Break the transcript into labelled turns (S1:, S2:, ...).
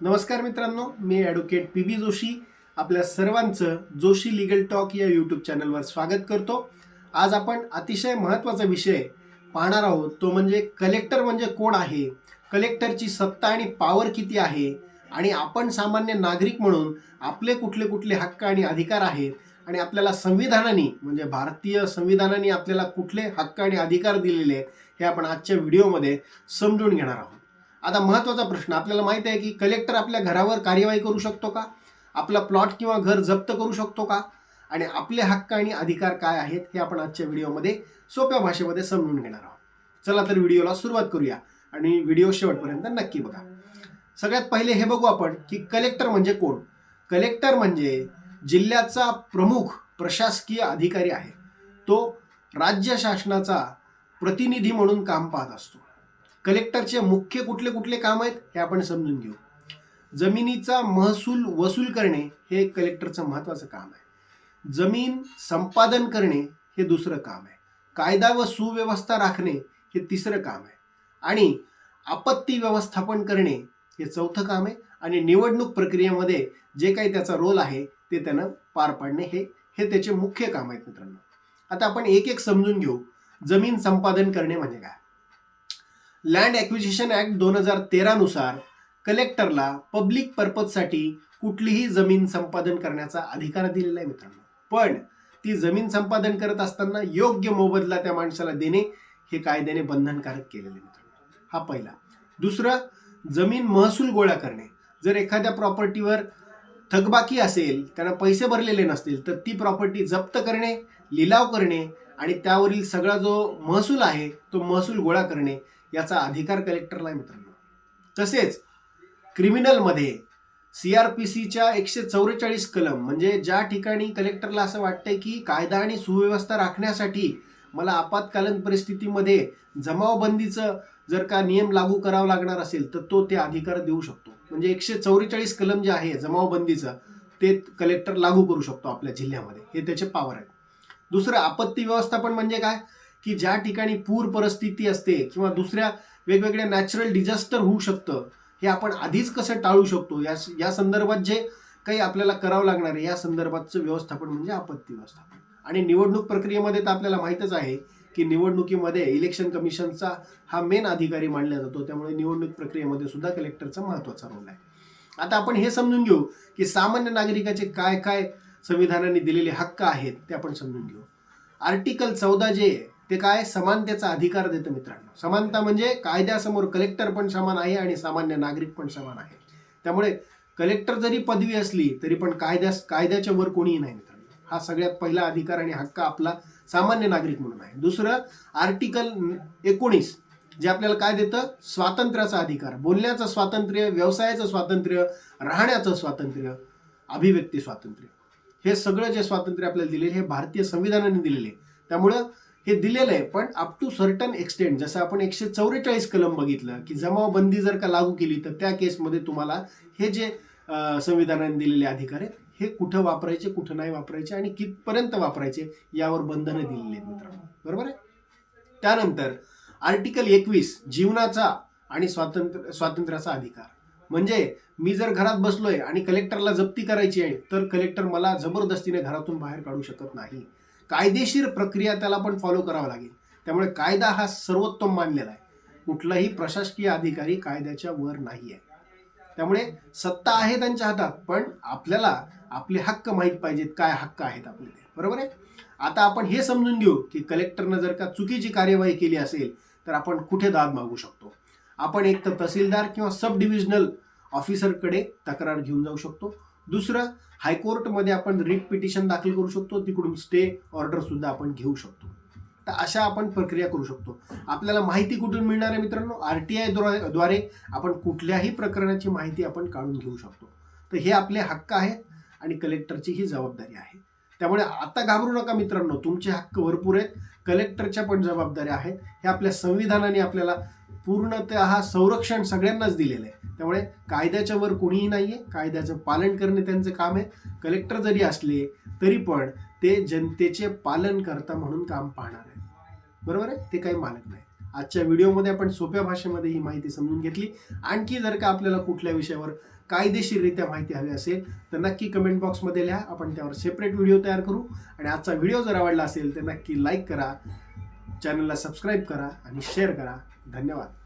S1: नमस्कार मित्रांनो, मी advocate PB. Joshi आपल्या सर्वांचं जोशी लीगल टॉक या यूट्यूब चॅनलवर स्वागत करतो. आज आपण अतिशय महत्त्वाचा विषय पाहणार आहोत, तो म्हणजे कलेक्टर म्हणजे कोण आहे, कलेक्टरची सत्ता आणि पॉवर किती आहे आणि आपण सामान्य नागरिक म्हणून आपले कुठले कुठले हक्क आणि अधिकार आहेत आणि आपल्याला संविधानाने म्हणजे भारतीय संविधानाने आपल्याला कुठले हक्क आणि अधिकार दिलेले आहेत हे आपण आजच्या व्हिडिओमध्ये समजून घेणार आहोत. आता महत्त्वाचा प्रश्न, आपल्याला माहिती आहे की कलेक्टर आपल्या घरावर कार्यवाही करू शकतो का, आपला प्लॉट किंवा घर जप्त करू शकतो का आणि आपले हक्क आणि अधिकार काय आहेत हे आपण आजच्या व्हिडिओमध्ये सोप्या भाषेमध्ये समजून घेणार आहोत. चला तर व्हिडिओला सुरुवात करूया आणि व्हिडिओ शेवटपर्यंत नक्की बघा. सगळ्यात पहिले हे बघू आपण की कलेक्टर म्हणजे कोण. कलेक्टर म्हणजे जिल्ह्याचा प्रमुख प्रशासकीय अधिकारी आहे. तो राज्य शासनाचा प्रतिनिधी म्हणून काम पाहत असतो. कलेक्टरचे मुख्य कुठले कुठले काम आहेत हे आपण समजून घेऊ. जमिनीचा महसूल वसूल करणे हे कलेक्टरचं महत्त्वाचं काम आहे. जमीन संपादन करणे हे दुसरं काम आहे. कायदा व सुव्यवस्था राखणे हे तिसरं काम आहे आणि आपत्ती व्यवस्थापन करणे हे चौथं काम आहे आणि निवडणूक प्रक्रियेमध्ये जे काही त्याचा रोल आहे ते त्यानं पार पाडणे हे त्याचे मुख्य काम आहेत मित्रांनो. आता आपण एक एक समजून घेऊ. जमीन संपादन करणे म्हणजे काय. लँड ॲक्विजिशन ॲक्ट 2013 नुसार कलेक्टरला पब्लिक पर्पजसाठी कुठलीही जमीन संपादन करण्याचा अधिकार दिलेला आहे मित्रांनो. पण ती जमीन संपादन करत असताना योग्य मोबदला त्या माणसाला देणे हे कायद्याने बंधनकारक केलेले मित्रांनो. हा पहिला. दुसरं, जमीन महसूल गोळा करणे. जर एखाद्या प्रॉपर्टीवर थकबाकी असेल, त्यांना पैसे भरलेले नसतील तर ती प्रॉपर्टी जप्त करणे, लिलाव करणे आणि त्यावरील सगळा जो महसूल आहे तो महसूल गोळा करणे याचा अधिकार कलेक्टरला आहे मित्रांनो. तसेच क्रिमिनलमध्ये CRPCच्या 144 कलम म्हणजे ज्या ठिकाणी कलेक्टरला असं वाटतंय की कायदा आणि सुव्यवस्था राखण्यासाठी मला आपत्कालीन परिस्थितीमध्ये जमावबंदीचं जर का नियम लागू करावा लागणार असेल तर तो ते अधिकार देऊ शकतो. म्हणजे 144 कलम जे आहे जमावबंदीचं ते कलेक्टर लागू करू शकतो आपल्या जिल्ह्यामध्ये. हे त्याचे पॉवर आहेत. दुसरं, आपत्ती व्यवस्थापन म्हणजे काय की ज्या ठिकाणी पूर परिस्थिती असते किंवा दुसऱ्या वेगवेगळ्या नॅचरल डिझास्टर होऊ शकतं, हे आपण आधीच कसं टाळू शकतो या संदर्भात जे काही आपल्याला करावं लागणार आहे या संदर्भातचं व्यवस्थापन म्हणजे आपत्ती व्यवस्थापन. आणि निवडणूक प्रक्रियेमध्ये तर आपल्याला माहीतच आहे की निवडणुकीमध्ये इलेक्शन कमिशनचा हा मेन अधिकारी मानला जातो. त्यामुळे निवडणूक प्रक्रियेमध्ये सुद्धा कलेक्टरचा महत्त्वाचा रोल आहे. आता आपण हे समजून घेऊ की सामान्य नागरिकाचे काय काय संविधानाने दिलेले हक्क आहेत ते आपण समजून घेऊ. आर्टिकल 14 जे ते काय समानतेचा अधिकार देतं मित्रांनो. समानता म्हणजे कायद्यासमोर कलेक्टर पण समान आहे आणि सामान्य नागरिक पण समान आहे. त्यामुळे कलेक्टर जरी पदवी असली तरी पण कायद्याच्या वर कोणीही नाही मित्रांनो. हा सगळ्यात पहिला अधिकार आणि हक्क आपला सामान्य नागरिक म्हणून आहे. दुसरं, आर्टिकल 19 जे आपल्याला काय देतं, स्वातंत्र्याचा अधिकार, बोलण्याचं स्वातंत्र्य, व्यवसायाचं स्वातंत्र्य, राहण्याचं स्वातंत्र्य, अभिव्यक्ती स्वातंत्र्य. हे सगळं जे स्वातंत्र्य आपल्याला दिलेले हे भारतीय संविधानाने दिलेले. त्यामुळं हे दिलेलं आहे पण अप टू सर्टन एक्सटेंट. जसं आपण 144 कलम बघितलं की जमावबंदी जर का लागू केली तर त्या केसमध्ये तुम्हाला हे जे संविधानाने दिलेले अधिकार आहेत हे कुठं वापरायचे, कुठं नाही वापरायचे आणि कितपर्यंत वापरायचे यावर बंधनं दिलेली आहेत मित्रांनो. बरोबर आहे. त्यानंतर आर्टिकल 21 जीवनाचा आणि स्वातंत्र्याचा अधिकार. म्हणजे मी जर घरात बसलोय आणि कलेक्टरला जप्ती करायची आहे तर कलेक्टर मला जबरदस्तीने घरातून बाहेर काढू शकत नाही. कायदेशीर प्रक्रिया त्याला पण फॉलो करावं लागेल. त्यामुळे कायदा हा सर्वोत्तम मानलेला आहे. कुठलाही प्रशासकीय अधिकारी कायद्याच्या वर नाही आहे. त्यामुळे सत्ता आहे त्यांच्या हातात पण आपल्याला आपले हक्क माहीत पाहिजेत, काय हक्क आहेत आपले ते. बरोबर आहे. आता आपण हे समजून घेऊ की कलेक्टरनं जर का चुकीची कार्यवाही केली असेल तर आपण कुठे दाद मागू शकतो. आपण एक तर तहसीलदार किंवा सब डिव्हिजनल ऑफिसरकडे तक्रार घेऊन जाऊ शकतो. दुसरं, हायकोर्टमध्ये आपण रिट पिटिशन दाखल करू शकतो. तिकडून स्टे ऑर्डर सुद्धा आपण घेऊ शकतो. तर अशा आपण प्रक्रिया करू शकतो. आपल्याला माहिती कुठून मिळणार आहे मित्रांनो, RTI द्वारे आपण कुठल्याही प्रकरणाची माहिती आपण काढून घेऊ शकतो. तर हे आपले हक्क आहेत आणि कलेक्टरची ही जबाबदारी आहे. त्यामुळे आता घाबरू नका मित्रांनो, तुमचे हक्क भरपूर आहेत. कलेक्टरच्या पण जबाबदाऱ्या आहेत. हे आपल्या संविधानाने आपल्याला पूर्णतः संरक्षण सगळ्यांनाच दिलेलं आहे. त्यामुळे कायद्याच्या वर कोणीही नाही आहे. कायद्याचं पालन करणे त्यांचं काम आहे. कलेक्टर जरी असले तरी पण ते जनतेचे पालन करता म्हणून काम पाहणार आहे. बरोबर आहे. ते काही मालक नाही. आजच्या व्हिडिओमध्ये आपण सोप्या भाषेमध्ये ही माहिती समजून घेतली. आणखी जर का आपल्याला कुठल्या विषयावर कायदेशीररित्या माहिती हवी असेल तर नक्की कमेंट बॉक्समध्ये लिहा. आपण त्यावर सेपरेट व्हिडिओ तयार करू. आणि आजचा व्हिडिओ जर आवडला असेल तर नक्की लाईक करा, चॅनलला सबस्क्राईब करा आणि शेअर करा. धन्यवाद.